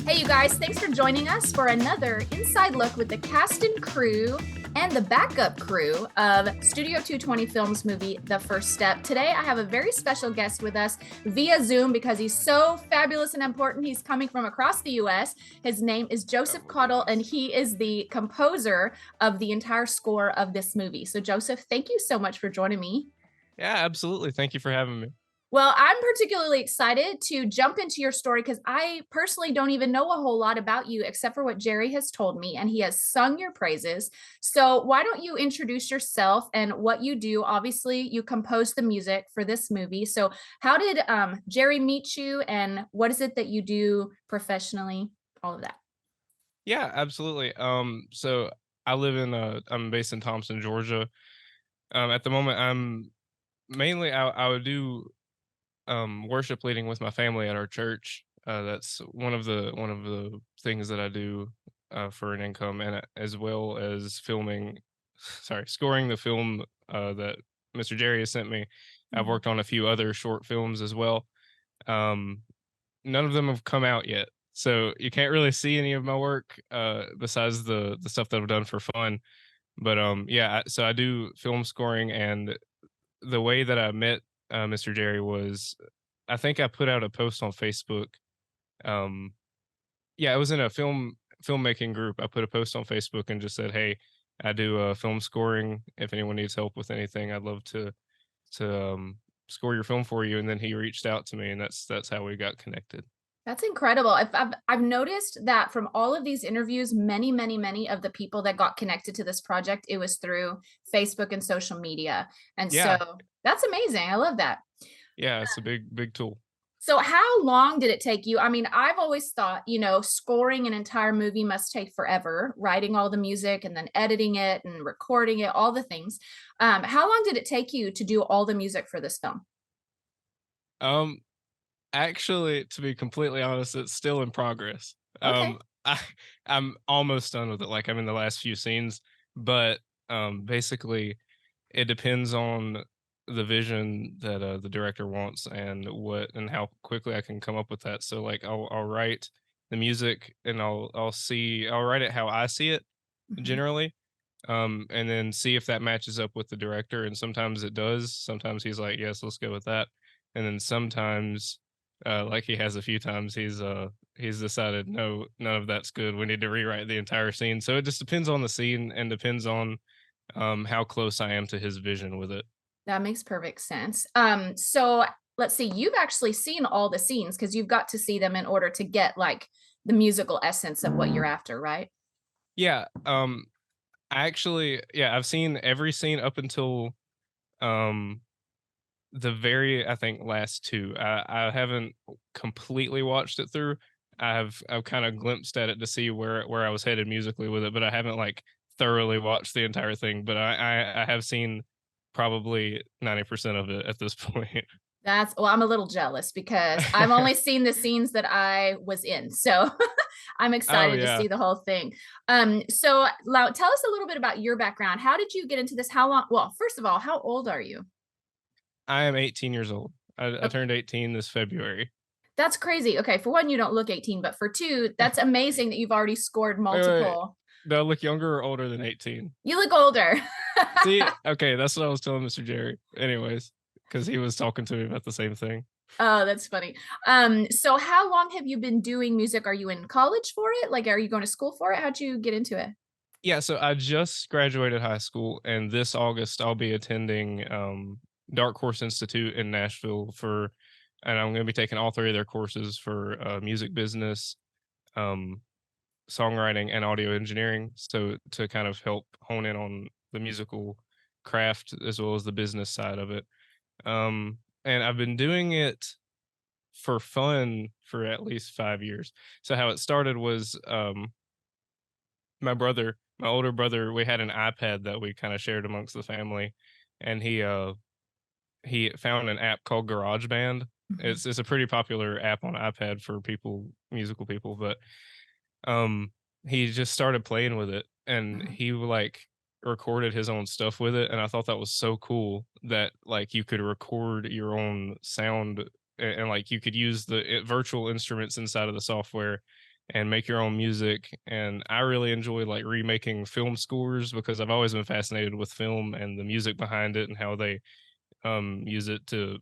Hey, you guys, thanks for joining us for another inside look with the cast and crew and the backup crew of Studio 220 Films movie, The First Step. Today, I have a very special guest with us via Zoom because he's so fabulous and important. He's coming from across the US. His name is Joseph Caudill, and he is the composer of the entire score of this movie. So, Joseph, thank you so much for joining me. Yeah, absolutely. Thank you for having me. Well, I'm particularly excited to jump into your story because I personally don't even know a whole lot about you except for what Jerry has told me, and he has sung your praises. So, why don't you introduce yourself and what you do? Obviously, you composed the music for this movie. So, how did Jerry meet you, and what is it that you do professionally? All of that. Yeah, absolutely. So I'm based in Thompson, Georgia. At the moment, I would do worship leading with my family at our church. That's one of the things that I do for an income, and as well as filming, scoring the film that Mr. Jerry has sent me. I've Mhm. worked on a few other short films as well. Um, None of them have come out yet, so you can't really see any of my work besides the stuff that I've done for fun. But yeah, so I do film scoring, and the way that I met Mr. Jerry was, I think I put out a post on Facebook. Um, yeah, it was in a filmmaking group. I put a post on Facebook and just said, "Hey, I do film scoring. If anyone needs help with anything, I'd love to score your film for you." And then he reached out to me, and that's how we got connected. That's incredible. I've noticed that from all of these interviews, many of the people that got connected to this project, it was through Facebook and social media. And Yeah, so that's amazing. I love that. yeah, it's a big tool. So how long did it take you? I mean, I've always thought, scoring an entire movie must take forever, writing all the music and then editing it and recording it, all the things. How long did it take you to do all the music for this film? Um, Actually, to be completely honest, it's still in progress. Okay. I I'm almost done with it. Like, I'm in the last few scenes, but basically, it depends on the vision that the director wants and what and how quickly I can come up with that. So, like, I'll write the music and I'll write it how I see it Mhm. generally, and then see if that matches up with the director. And sometimes it does. Sometimes he's like, "Yes, let's go with that." And then sometimes, like he has a few times, he's decided, "No, none of that's good. We need to rewrite the entire scene." So it just depends on the scene and depends on how close I am to his vision with it. That makes perfect sense. So let's see, you've actually seen all the scenes because you've got to see them in order to get like the musical essence of what you're after, right? Yeah, yeah, I've seen every scene up until um the very, I think, last two. I haven't completely watched it through. I've kind of glimpsed at it to see where I was headed musically with it, but I haven't like thoroughly watched the entire thing. But I have seen probably 90% of it at this point. Well, I'm a little jealous because I've only seen the scenes that I was in. So I'm Oh excited to yeah, see the whole thing. So Lau, tell us a little bit about your background. How did you get into this? How long? Well, first of all, how old are you? I am 18 years old. I Okay, turned 18 this February. that's crazy. Okay, for one, you don't look 18, but for two, that's amazing that you've already scored Wait. multiple. Do I look younger or older than 18? You look older. See, okay, that's what I was telling Mr. Jerry. Anyways, because he was talking to me about the same thing. Oh, that's funny. So how long have you been doing music? Are you in college for it? Like, are you going to school for it? How'd you get into it? Yeah, so I just graduated high school, and this August I'll be attending Dark Horse Institute in Nashville and I'm going to be taking all three of their courses for music business, um, songwriting, and audio engineering. So to kind of help hone in on the musical craft as well as the business side of it. And I've been doing it for fun for at least 5 years. So how it started was my older brother, we had an iPad that we kind of shared amongst the family, and he found an app called GarageBand. Mhm. It's a pretty popular app on iPad for musical people, but um he just started playing with it, and Oh, he like recorded his own stuff with it, and I thought that was so cool that like you could record your own sound, and like you could use the virtual instruments inside of the software and make your own music. And I really enjoy like remaking film scores because I've always been fascinated with film and the music behind it and how they use it to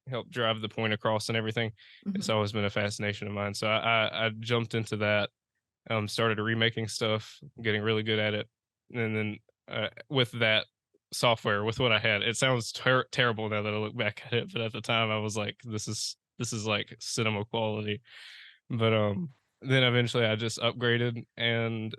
help drive the point across and everything. It's Mhm. always been a fascination of mine. So I jumped into that, started remaking stuff, getting really good at it, and then with that software, with what I had, it sounds terrible now that I look back at it, but at the time I was like, this is like cinema quality. But then eventually I just upgraded and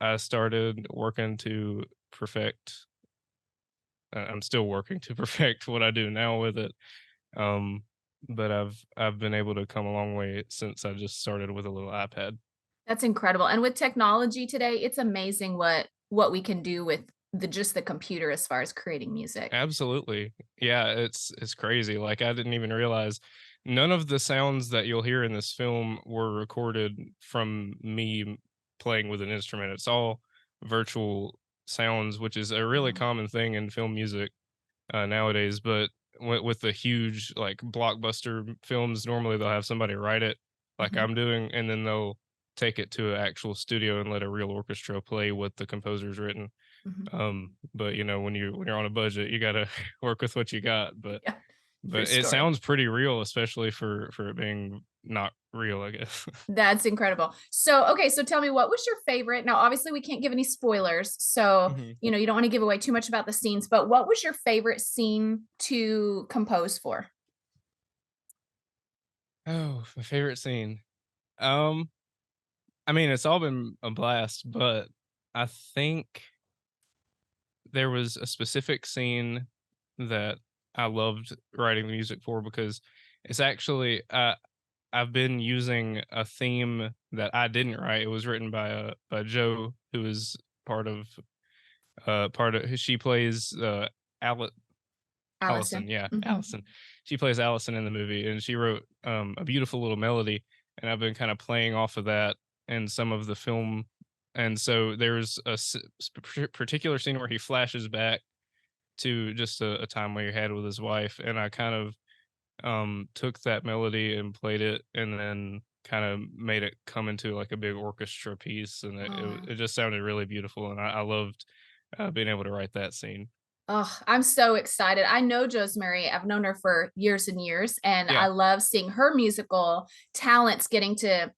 I started working to perfect. I'm still working to perfect what I do now with it. Um, but I've been able to come a long way since I just started with a little iPad. That's incredible. And with technology today, it's amazing what we can do with the computer as far as creating music. Absolutely. Yeah, it's crazy. Like I didn't even realize none of the sounds that you'll hear in this film were recorded from me playing with an instrument. It's all virtual sounds, which is a really Wow. common thing in film music nowadays. But with the huge like blockbuster films, normally they'll have somebody write it, like Mhm, I'm doing, and then they'll take it to an actual studio and let a real orchestra play what the composer's written. mhm. But when you're on a budget, you gotta work with what you got. Yeah, true But it story. sounds pretty real, especially for it being not real, I guess. That's incredible. So, okay, so tell me, what was your favorite? Now, obviously, we can't give any spoilers, so Mhm. you don't want to give away too much about the scenes. But what was your favorite scene to compose for? Oh, my favorite scene. Um, I mean, it's all been a blast, but I think there was a specific scene that I loved writing the music for because it's actually I've been using a theme that I didn't write. It was written by Joe, who is part of she plays Allison, Allison. yeah, Hmm. Allison. She plays Allison in the movie, and she wrote a beautiful little melody, and I've been kind of playing off of that in some of the film. And so there's a particular scene where he flashes back to just a time where he had with his wife, and I kind of took that melody and played it, and then kind of made it come into like a big orchestra piece, and it just sounded really beautiful, and I loved being able to write that scene. Oh, I'm so excited. I know Josemary. I've known her for years and years, and I Yeah, love seeing her musical talents getting to,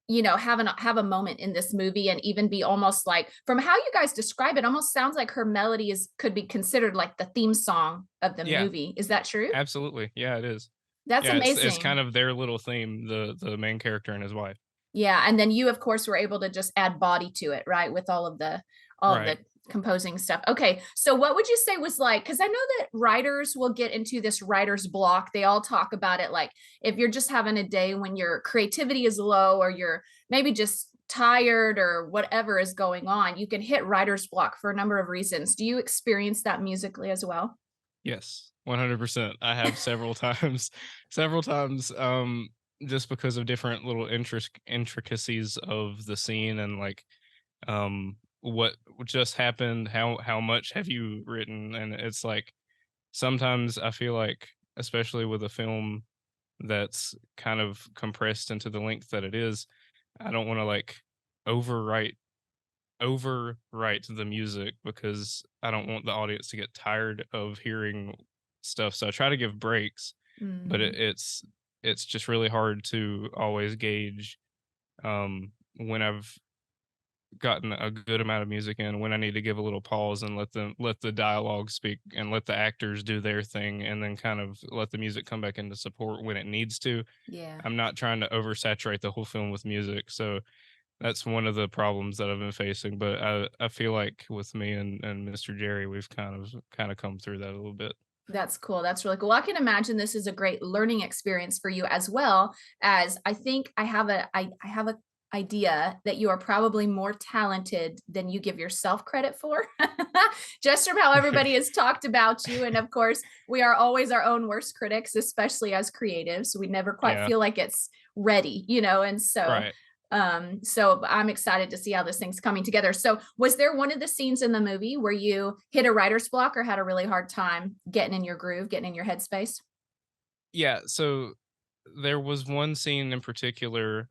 have a moment in this movie and even be almost like, from how you guys describe it, almost sounds like her melody is could be considered like the theme song of the yeah, movie. Is that true? absolutely, yeah, it is. That's Yeah, it's kind amazing. of their little theme, the main character and his wife. Yeah, and then you, of course, were able to just add body to it, right? With all of the Right. composing stuff. Okay, so what would you say was like, because I know that writers will get into this writer's block. They all talk about it like if you're just having a day when your creativity is low or you're maybe just tired or whatever is going on, you can hit writer's block for a number of reasons. Do you experience that musically as well? Yes, 100%. I have several times, several times, just because of different little intricacies of the scene and like what just happened, how much have you written, and it's like sometimes I feel like, especially with a film that's kind of compressed into the length that it is, I don't want to like overwrite overwrite the music because I don't want the audience to get tired of hearing stuff. So I try to give breaks, but Mm, it's just really hard to always gauge when I've gotten a good amount of music in, when I need to give a little pause and let the dialogue speak and let the actors do their thing, and then kind of let the music come back into support when it needs to. yeah. I'm not trying to oversaturate the whole film with music. So that's one of the problems that I've been facing, but I feel like with me and Mr. Jerry, we've kind of come through that a little bit. That's cool. That's really cool. Well, I can imagine this is a great learning experience for you as well, as I think I have a idea that you are probably more talented than you give yourself credit for. Just from how everybody has talked about you. And of course, we are always our own worst critics, especially as creatives. We never quite Yeah, feel like it's ready, and right. so I'm excited to see how this thing's coming together. So was there one of the scenes in the movie where you hit a writer's block or had a really hard time getting in your groove, getting in your headspace? Yeah, so there was one scene in particular,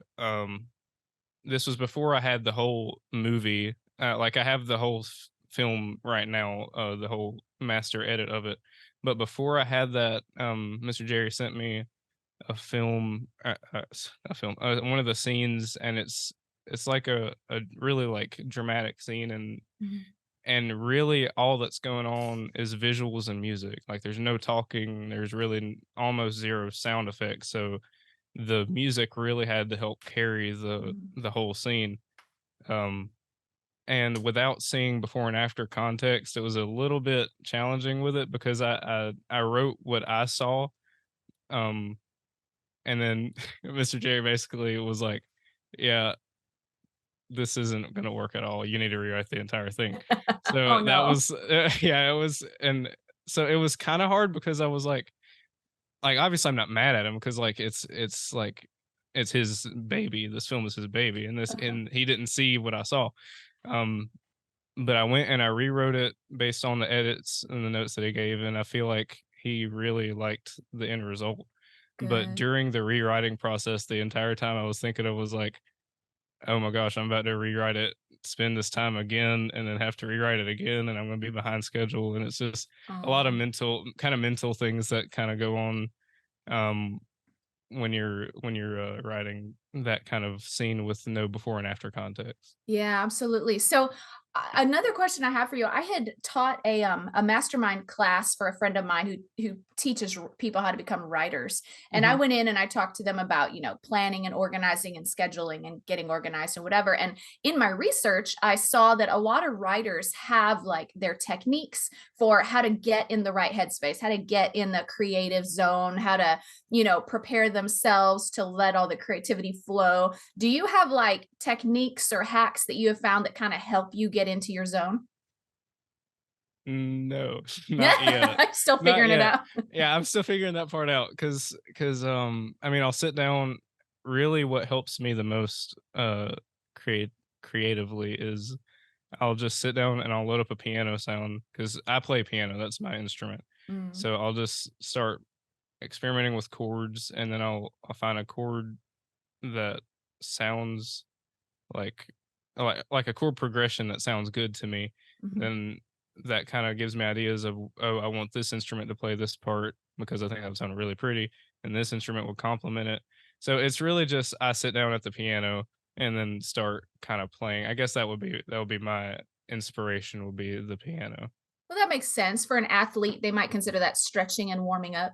this was before I had the whole movie. Like I have the whole film right now, the whole master edit of it. But before I had that, Mr. Jerry sent me a film, one of the scenes, and it's like a really like dramatic scene, Mhm. and really all that's going on is visuals and music. Like there's no talking, there's really almost zero sound effects. So the music really had to help carry Mhm. the whole scene. Um, and without seeing before and after context, it was a little bit challenging with it because I wrote what I saw. Um, and then Mr. Jerry basically was like, "Yeah, this isn't going to work at all. You need to rewrite the entire thing." Oh So that no. was yeah, it was, and so it was kind of hard because I was like obviously I'm not mad at him because like it's like it's his baby. This film is his baby, and this Uh-huh. and he didn't see what I saw. Um, but I went and I rewrote it based on the edits and the notes that he gave, and I feel like he really liked the end result. But Good. during the rewriting process, the entire time I was thinking, I was like, "Oh my gosh, I'm about to rewrite it, spend this time again, and then have to rewrite it again, and I'm going to be behind schedule." And it's just a lot of Oh. mental things that kind of go on, um, when you're writing that kind of scene with no before and after context. Yeah, absolutely. So another question I have for you, I had taught a mastermind class for a friend of mine who teaches people how to become writers. And I Hmm. went in and I talked to them about, planning and organizing and scheduling and getting organized and whatever. And in my research, I saw that a lot of writers have like their techniques for how to get in the right headspace, how to get in the creative zone, how to, prepare themselves to let all the creativity flow. Do you have like techniques or hacks that you have found that kind of help you get into your zone? No, not yet. I'm still Not figuring it yet. out. Yeah, I'm still figuring that part out because I mean, I'll sit down. Really, what helps me the most create creatively is I'll just sit down and I'll load up a piano sound because I play piano. That's my instrument. Mm, So I'll just start experimenting with chords, and then I'll find a chord that sounds like like a chord progression that sounds good to me. mhm. Then that kind of gives me ideas of, oh, I want this instrument to play this part because I think that would sound really pretty, and this instrument will complement it. So it's really just I sit down at the piano and then start kind of playing. I guess that would be my inspiration, would be the piano. Well, that makes sense. For an athlete, they might consider that stretching and warming up.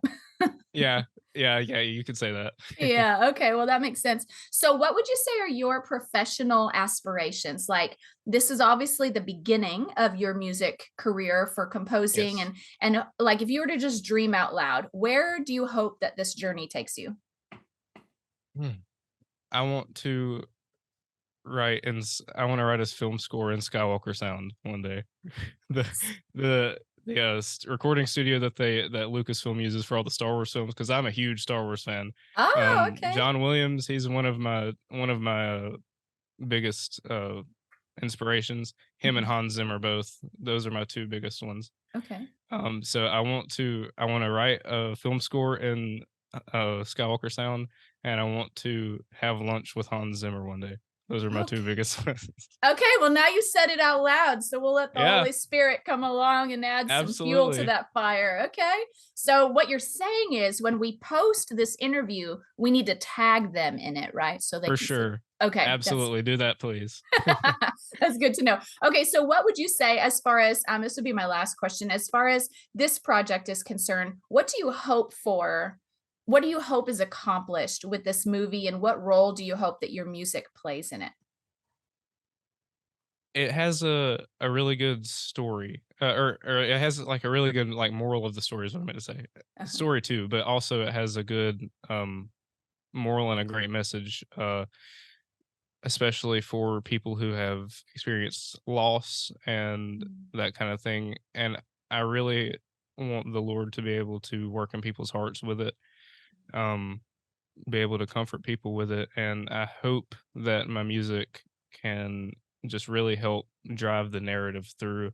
Yeah, yeah, you could say that. Yeah, okay, well, that makes sense. So what would you say are your professional aspirations? Like, this is obviously the beginning of your music career for composing, Yes. and like, if you were to just dream out loud, where do you hope that this journey takes you? Hmm. I want to I want to write his film score in Skywalker Sound one day. the recording studio that Lucasfilm uses for all the Star Wars films, because I'm a huge Star Wars fan. Oh, okay. John Williams, he's one of my biggest inspirations. Him and Mhm. Hans Zimmer both. Those are my two biggest ones. Okay. So I want to write a film score in Skywalker Sound, and I want to have lunch with Hans Zimmer one day. Those are my two Okay. biggest ones. Okay, well, now you said it out loud, so we'll let the Yeah, Holy Spirit come along and add some fuel to absolutely. that fire, okay? So what you're saying is when we post this interview, we need to tag them in it, right? So they For can see. sure. Okay, that's Absolutely, do that, please. that's good to know. Okay, so what would you say as far as this would be my last question, as far as this project is concerned, what do you hope for? What do you hope is accomplished with this movie, and what role do you hope that your music plays in it? It has a really good story, or it has, like, a really good, like, moral of the story is what I meant to say. Uh-huh. Story too, but also it has a good, moral and a great message, especially for people who have experienced loss and Mm. that kind of thing, and I really want the Lord to be able to work in people's hearts with it, um, be able to comfort people with it, and I hope that my music can just really help drive the narrative through,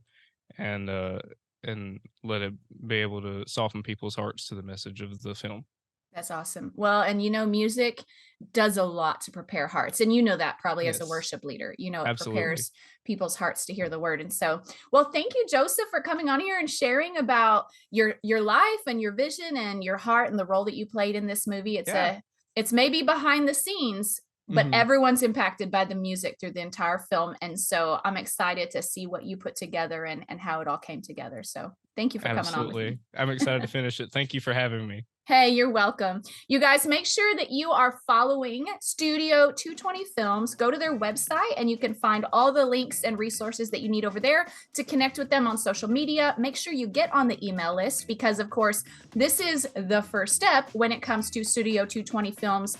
and uh and let it be able to soften people's hearts to the message of the film. That's awesome. Well, and music does a lot to prepare hearts. And you know that probably as a Yes, worship leader, it absolutely. prepares people's hearts to hear the word. And so, well, thank you, Joseph, for coming on here and sharing about your life and your vision and your heart and the role that you played in this movie. Yeah. It's maybe behind the scenes, but Hmm. everyone's impacted by the music through the entire film. And so I'm excited to see what you put together and how it all came together. So thank you for coming on with me. Absolutely. I'm excited to finish it. Thank you for having me. Hey, you're welcome. You guys make sure that you are following Studio 220 Films. Go to their website and you can find all the links and resources that you need over there to connect with them on social media. Make sure you get on the email list because, of course, this is the first step when it comes to Studio 220 Films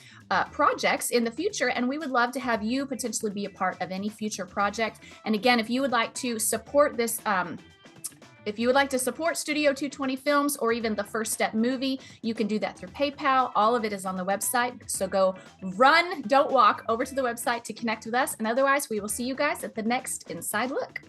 projects in the future. And we would love to have you potentially be a part of any future project. And again, if you would like to support this, if you would like to support Studio 220 Films or even the First Step movie, you can do that through PayPal. All of it is on the website. So go run, don't walk over to the website to connect with us. And otherwise, we will see you guys at the next Inside Look.